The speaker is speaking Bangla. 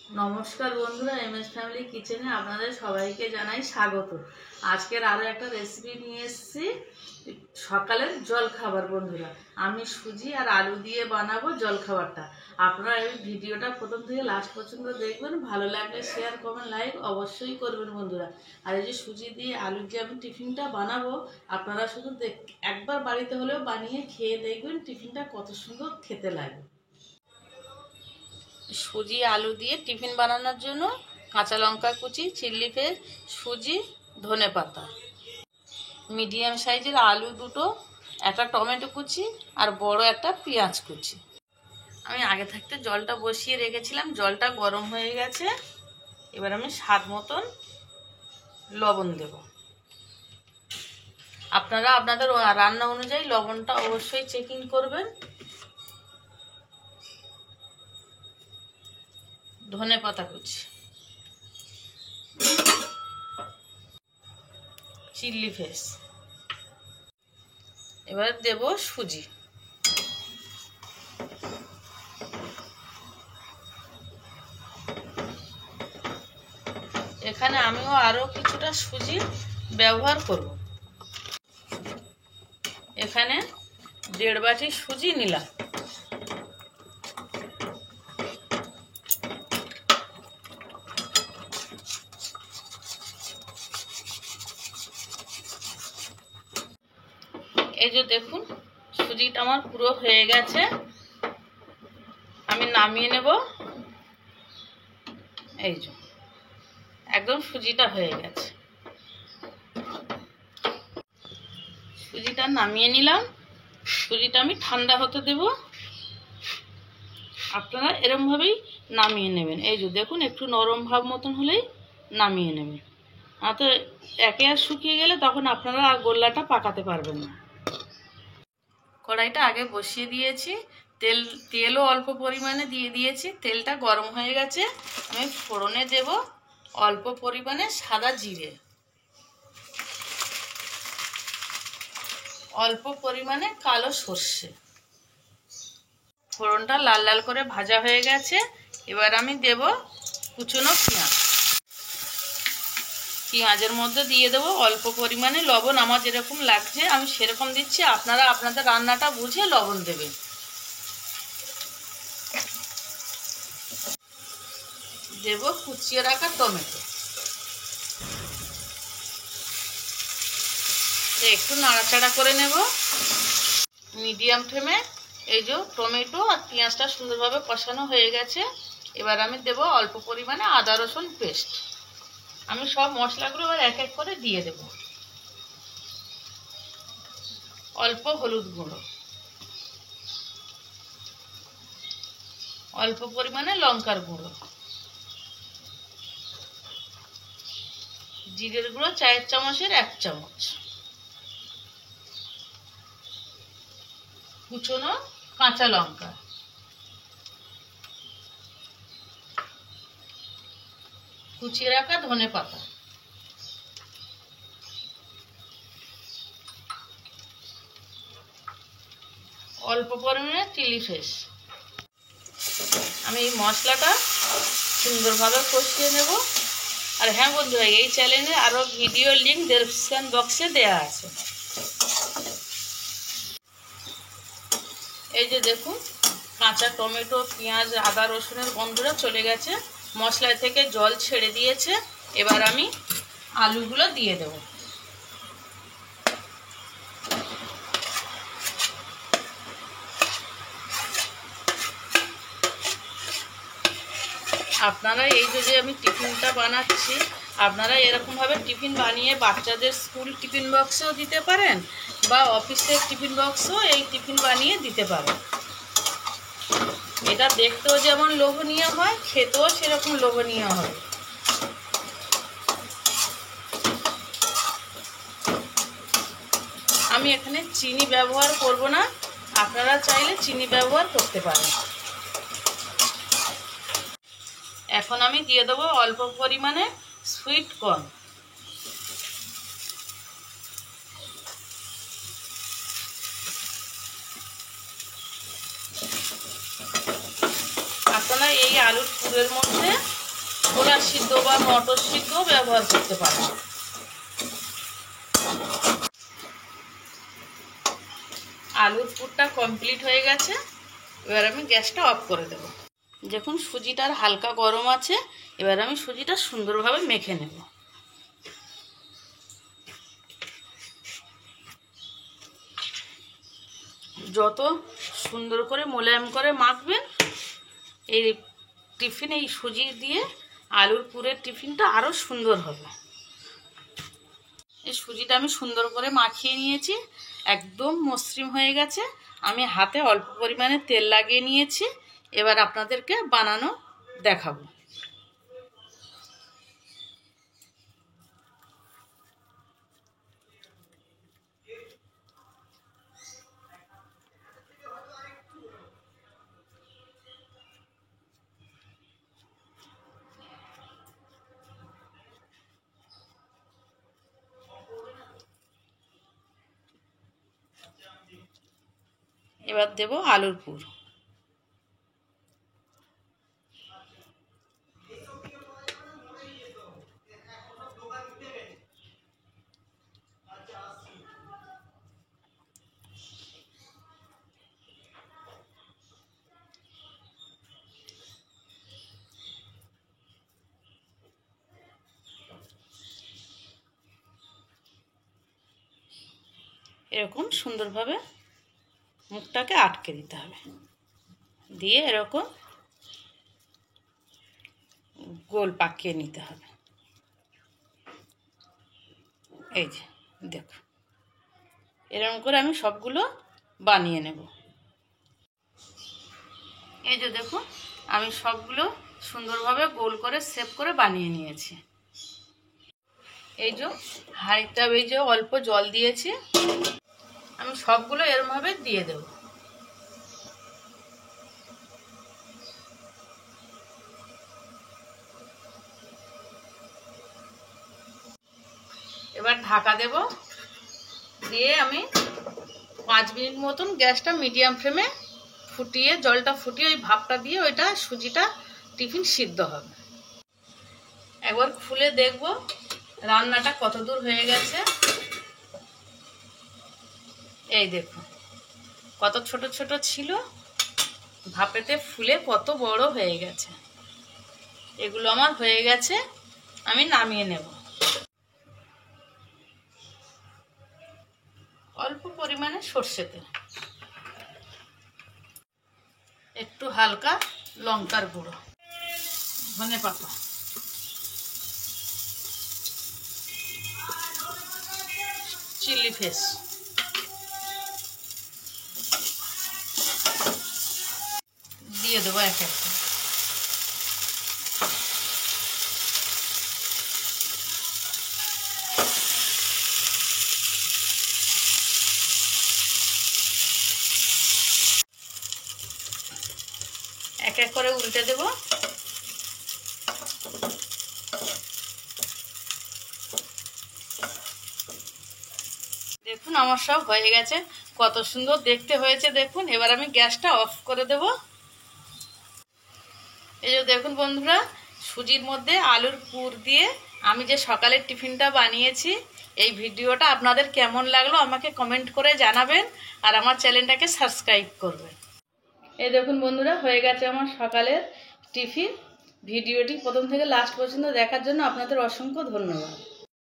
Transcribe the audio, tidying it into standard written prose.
নমস্কার বন্ধুরা, এমএস ফ্যামিলি কিচেনে আপনাদের সবাইকে জানাই স্বাগত। আজকের আরও একটা রেসিপি নিয়ে এসেছি, সকালের জলখাবার। বন্ধুরা, আমি সুজি আর আলু দিয়ে বানাবো জলখাবারটা। আপনারা এই ভিডিওটা প্রথম থেকে লাস্ট পর্যন্ত দেখবেন। ভালো লাগলে শেয়ার, কমেন্ট, লাইক অবশ্যই করবেন বন্ধুরা। আর এই যে সুজি দিয়ে আলুর যে আমি টিফিনটা বানাবো, আপনারা শুধু একবার বাড়িতে হলেও বানিয়ে খেয়ে দেখবেন টিফিনটা কত সুন্দর খেতে লাগে। সুজি আলু দিয়ে টিফিন বানানোর জন্য কাঁচা লঙ্কা কুচি, চিলি ফ্লেক্স, সুজি, ধনেপাতা, মিডিয়াম সাইজের আলু দুটো, একটা টমেটো কুচি আর বড় একটা পেঁয়াজ কুচি। আমি আগে থাকতে জলটা বসিয়ে রেখেছিলাম, জলটা গরম হয়ে গেছে। এবার আমি স্বাদ মতন লবণ দেব। আপনারা আপনাদের রান্না অনুযায়ী লবণটা অবশ্যই চেকিং করবেন। ধনেপাতা কুচি, চিলি ফ্লেক্স, এবার দেব সুজি। এখানে আমিও আরো কিছুটা সুজি ব্যবহার করব। এখানে 1.5 বাটি সুজি নিলাম। এই যে দেখুন, সুজিটা আমার পুরো হয়ে গেছে। আমি নামিয়ে নেব। এই যে একদম সুজিটা হয়ে গেছে। সুজিটা নামিয়ে নিলাম। সুজিটা আমি ঠান্ডা হতে দেব। আপনারা এরকম ভাবেই নামিয়ে নেবেন। এই যে দেখুন, একটু নরম ভাব মতন হলেই নামিয়ে নেবেন। তো একে আর শুকিয়ে গেলে তখন আপনারা গোল্লাটা পাকাতে পারবেন না। কড়াইটা আগে বসিয়ে দিয়েছি, তেলও অল্প পরিমাণে দিয়ে দিয়েছি। তেলটা গরম হয়ে গেছে। আমি ফোড়নে দেব অল্প পরিমাণে সাদা জিরে, অল্প পরিমাণে কালো সর্ষে। ফোড়নটা লাল লাল করে ভাজা হয়ে গেছে। এবার আমি দেব কুচনো পেঁয়াজ। পেঁয়াজের মধ্যে দিয়ে দেবো অল্প পরিমাণে লবণ। আমার যেরকম লাগছে আমি সেরকম দিচ্ছি, আপনারা আপনাদের রান্নাটা বুঝে লবণ দেবেন। দেব কুচিয়ে রাখা টমেটো। একটু নাড়াচাড়া করে নেব মিডিয়াম ফ্লেমে। এই যে টমেটো আর পেঁয়াজটা সুন্দরভাবে কষানো হয়ে গেছে। এবার আমি দেব অল্প পরিমাণে আদা রসুন পেস্ট। আমি সব মশলাগুলো এবার এক এক করে দিয়ে দেব। অল্প হলুদ গুঁড়ো, অল্প পরিমাণে লঙ্কার গুঁড়ো, জিরের গুঁড়ো 4 চামচের 1 চামচ, কুচনো কাঁচা লঙ্কা, কুচিয়ে রাখা ধনেপাতা, অল্প পরিমাণে চিলি ফ্লেক্স। আমি এই মশলাটা সুন্দরভাবে কষিয়ে নেব। আর হ্যাঁ বন্ধুরা, এই চ্যানেলে আরও ভিডিও লিঙ্ক ডেসক্রিপশন বক্সে দেওয়া আছে। এই যে দেখুন, কাঁচা টমেটো, পেঁয়াজ, আদা রসুনের গন্ধটা চলে গেছে, মশলা থেকে জল ছেড়ে দিয়েছে। এবার আমি আলুগুলো দিয়ে দেব। আপনারা এই যে আমি টিফিনটা বানাচ্ছি, আপনারা এরকমভাবে টিফিন বানিয়ে বাচ্চাদের স্কুল টিফিন বক্সেও দিতে পারেন, বা অফিসের টিফিন বক্সেও এই টিফিন বানিয়ে দিতে পারেন। এটা দেখতেও যেমন লোভনীয় হয়, খেতেও সেরকম লোভনীয় হয়। আমি এখানে চিনি ব্যবহার করব না, আপনারা চাইলে চিনি ব্যবহার করতে পারেন। এখন আমি দিয়ে দেবো অল্প পরিমাণে সুইট কর্ন। আপনারা এই আলুর পুরের মধ্যে ছোলা সিদ্ধ বা মটর সিদ্ধ ব্যবহার করতে পারেন। আলুর পুরটা কমপ্লিট হয়ে গেছে, এবার আমি গ্যাসটা অফ করে দেব। দেখুন সুজিটার হালকা গরম আছে, এবার আমি সুজিটা সুন্দরভাবে মেখে নেব। যত সুন্দর করে মোলায়েম করে মাখবেন, এই টিফিন এই সুজি দিয়ে আলুর পুরের টিফিনটা আরও সুন্দর হবে। এই সুজিটা আমি সুন্দর করে মাখিয়ে নিয়েছি, একদম মসৃণ হয়ে গেছে। আমি হাতে অল্প পরিমাণে তেল লাগিয়ে নিয়েছি, এবার আপনাদেরকে বানানো দেখাবো। এবার দেব আলুর পুর। এরকম সুন্দরভাবে মুখটাকে আটকে দিতে হবে, দিয়ে এরকম গোল পাকিয়ে নিতে হবে। এই যে দেখো, এরকম করে আমি সবগুলো বানিয়ে নেব। এই যে দেখুন, আমি সবগুলো সুন্দরভাবে গোল করে শেপ করে বানিয়ে নিয়েছি। এই যে হাঁড়িটা, এই যে অল্প জল দিয়েছি, আমি সবগুলো এরমভাবে দিয়ে দেব। এবার ঢাকা দেব, দিয়ে আমি 5 মিনিট মতন গ্যাসটা মিডিয়াম ফ্লেমে ফুটিয়ে, জলটা ফুটিয়ে ওই ভাপটা দিয়ে ওইটা সুজিটা টিফিন সিদ্ধ হবে। একবার খুলে দেখব রান্নাটা কত দূর হয়ে গেছে। এই দেখুন কত ছোট ছোট ছিল, ভাপেতে ফুলে কত বড় হয়ে গেছে। এগুলো আমার হয়ে গেছে, আমি নামিয়ে নেব। অল্প পরিমাণে সরষে তেল, একটু হালকা লঙ্কার গুঁড়ো, ধনেপাতা, চিলি ফ্লেক্স, দিয়ে দেবো এক এক করে। এক এক করে উল্টে দেব। দেখুন আমার সব হয়ে গেছে, কত সুন্দর দেখতে হয়েছে দেখুন। এবার আমি গ্যাসটা অফ করে দেব। এই যে দেখুন বন্ধুরা, সুজির মধ্যে আলুর পুর দিয়ে আমি যে সকালের টিফিনটা বানিয়েছি, এই ভিডিওটা আপনাদের কেমন লাগলো আমাকে কমেন্ট করে জানাবেন, আর আমার চ্যানেলটাকে সাবস্ক্রাইব করবেন। এই দেখুন বন্ধুরা, হয়ে গেছে আমার সকালের টিফিন। ভিডিওটি প্রথম থেকে লাস্ট পর্যন্ত দেখার জন্য আপনাদের অসংখ্য ধন্যবাদ।